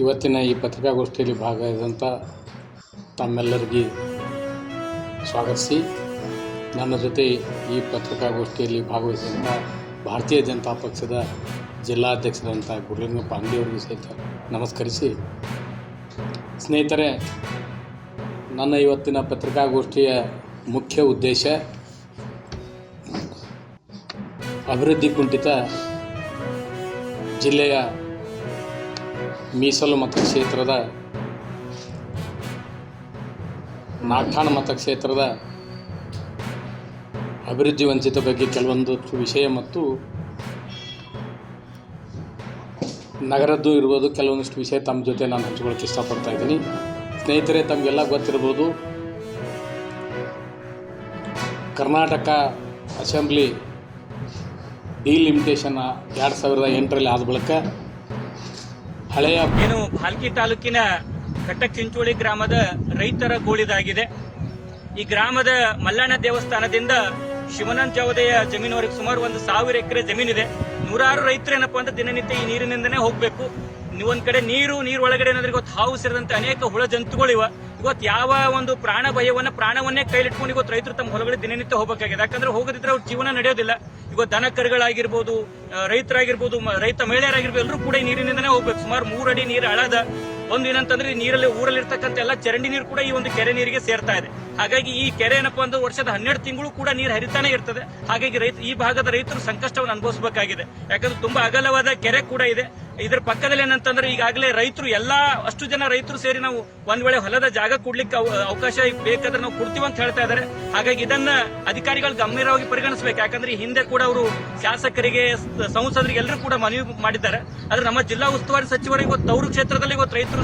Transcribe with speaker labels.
Speaker 1: ಇವತ್ತಿನ ಈ ಪತ್ರಿಕಾಗೋಷ್ಠಿಯಲ್ಲಿ ಭಾಗವಹಿಸಿದಂಥ ತಮ್ಮೆಲ್ಲರಿಗೂ ಸ್ವಾಗತಿಸಿ, ನನ್ನ ಜೊತೆ ಈ ಪತ್ರಿಕಾಗೋಷ್ಠಿಯಲ್ಲಿ ಭಾಗವಹಿಸಿದಂಥ ಭಾರತೀಯ ಜನತಾ ಪಕ್ಷದ ಜಿಲ್ಲಾಧ್ಯಕ್ಷರಂಥ ಗುರುಲಿಂಗಪ್ಪ ಅಂಗಡಿಯವರಿಗೂ ಸಹಿತ ನಮಸ್ಕರಿಸಿ, ಸ್ನೇಹಿತರೆ, ನನ್ನ ಇವತ್ತಿನ ಪತ್ರಿಕಾಗೋಷ್ಠಿಯ ಮುಖ್ಯ ಉದ್ದೇಶ ಅಭಿವೃದ್ಧಿ ಕುಂಠಿತ ಜಿಲ್ಲೆಯ ಮೀಸಲು ಮತಕ್ಷೇತ್ರದ ನಾಗಠಾಣ ಮತಕ್ಷೇತ್ರದ ಅಭಿವೃದ್ಧಿ ವಂಚಿತ ಬಗ್ಗೆ ಕೆಲವೊಂದು ವಿಷಯ ಮತ್ತು ನಗರದ್ದು ಇರ್ಬೋದು ಕೆಲವೊಂದಿಷ್ಟು ವಿಷಯ ತಮ್ಮ ಜೊತೆ ನಾನು ಹಂಚಿಕೊಳ್ಳೋಕ್ಕೆ ಇಷ್ಟಪಡ್ತಾ ಇದ್ದೀನಿ. ಸ್ನೇಹಿತರೆ, ತಮಗೆಲ್ಲ ಗೊತ್ತಿರ್ಬೋದು, ಕರ್ನಾಟಕ ಅಸೆಂಬ್ಲಿ ಡಿಲಿಮಿಟೇಷನ್ 2008ರಲ್ಲಿ ಆದ ಬಳಿಕ ಹಳೆಯ
Speaker 2: ಏನು ಭಾಲ್ಕಿ ತಾಲೂಕಿನ ಕಟ್ಟಕ್ ಚಿಂಚೋಳಿ ಗ್ರಾಮದ ರೈತರ ಗೋಳಿದಾಗಿದೆ. ಈ ಗ್ರಾಮದ ಮಲ್ಲಣ್ಣ ದೇವಸ್ಥಾನದಿಂದ ಶಿವಾನಂದ ಜಾವದೆಯ ಜಮೀನುವರೆಗೆ ಸುಮಾರು 1,000 ಎಕರೆ ಜಮೀನಿದೆ. ನೂರಾರು ರೈತರು ಏನಪ್ಪಾ ಅಂದ್ರೆ ದಿನನಿತ್ಯ ಈ ನೀರಿನಿಂದನೇ ಹೋಗ್ಬೇಕು. ಒಂದ್ ಕಡೆ ನೀರು ಒಳಗಡೆ ಏನಾದ್ರೆ ಇವತ್ತು ಹಾವು ಸೇರಿದಂತೆ ಅನೇಕ ಹುಳ ಜಂತುಗಳಿವ. ಇವತ್ತು ಯಾವ ಒಂದು ಪ್ರಾಣ ಪ್ರಾಣವನ್ನೇ ಕೈಲಿಟ್ಕೊಂಡು ಇವತ್ತು ರೈತರು ತಮ್ಮ ಹೊಲಗಳಿಗೆ ದಿನನಿತ್ಯ ಹೋಗಬೇಕಾಗಿದೆ. ಯಾಕಂದ್ರೆ ಹೋಗದಿದ್ರೆ ಅವ್ರ ಜೀವನ ನಡೆಯೋದಿಲ್ಲ. ಇವತ್ತು ದನ ಕರುಗಳಾಗಿರ್ಬೋದು, ರೈತರಾಗಿರ್ಬೋದು, ರೈತ ಮಹಿಳೆಯರಾಗಿರ್ಬೋದು, ಎಲ್ಲರೂ ಕೂಡ ಈ ನೀರಿನಿಂದನೇ ಹೋಗ್ಬೇಕು. ಸುಮಾರು 3 ಅಡಿ ನೀರು ಆಳದ. ಒಂದು ಏನಂತಂದ್ರೆ ನೀರಲ್ಲಿ ಊರಲ್ಲಿರ್ತಕ್ಕಂಥ ಎಲ್ಲ ಚರಂಡಿ ನೀರು ಕೂಡ ಈ ಒಂದು ಕೆರೆ ನೀರಿಗೆ ಸೇರ್ತಾ ಇದೆ. ಹಾಗಾಗಿ ಈ ಕೆರೆ ಏನಪ್ಪಾ ಅಂದ್ರೆ ವರ್ಷದ 12 ತಿಂಗಳು ಕೂಡ ನೀರು ಹರಿತಾನೆ ಇರ್ತದೆ. ಹಾಗಾಗಿ ಈ ಭಾಗದ ರೈತರು ಸಂಕಷ್ಟವನ್ನು ಅನುಭವಿಸಬೇಕಾಗಿದೆ. ಯಾಕಂದ್ರೆ ತುಂಬಾ ಅಗಲವಾದ ಕೆರೆ ಕೂಡ ಇದೆ. ಇದರ ಪಕ್ಕದಲ್ಲಿ ಏನಂತಂದ್ರೆ ಈಗಾಗಲೇ ರೈತರು ಅಷ್ಟು ಜನ ರೈತರು ಸೇರಿ ನಾವು ಒಂದ್ ವೇಳೆ ಹೊಲದ ಜಾಗ ಕೊಡ್ಲಿಕ್ಕೆ ಅವಕಾಶ ಬೇಕಾದ್ರೆ ನಾವು ಕೊಡ್ತೀವಿ ಅಂತ ಹೇಳ್ತಾ ಇದ್ದಾರೆ. ಹಾಗಾಗಿ ಇದನ್ನ ಅಧಿಕಾರಿಗಳು ಗಂಭೀರವಾಗಿ ಪರಿಗಣಿಸಬೇಕು. ಯಾಕಂದ್ರೆ ಹಿಂದೆ ಕೂಡ ಅವರು ಶಾಸಕರಿಗೆ, ಸಂಸದರಿಗೆ ಎಲ್ಲರೂ ಕೂಡ ಮನವಿ ಮಾಡಿದ್ದಾರೆ. ಆದ್ರೆ ನಮ್ಮ ಜಿಲ್ಲಾ ಉಸ್ತುವಾರಿ ಸಚಿವರಿಗೆ ಇವತ್ತು ತವರು ಕ್ಷೇತ್ರದಲ್ಲಿ ಇವತ್ತು ರೈತರು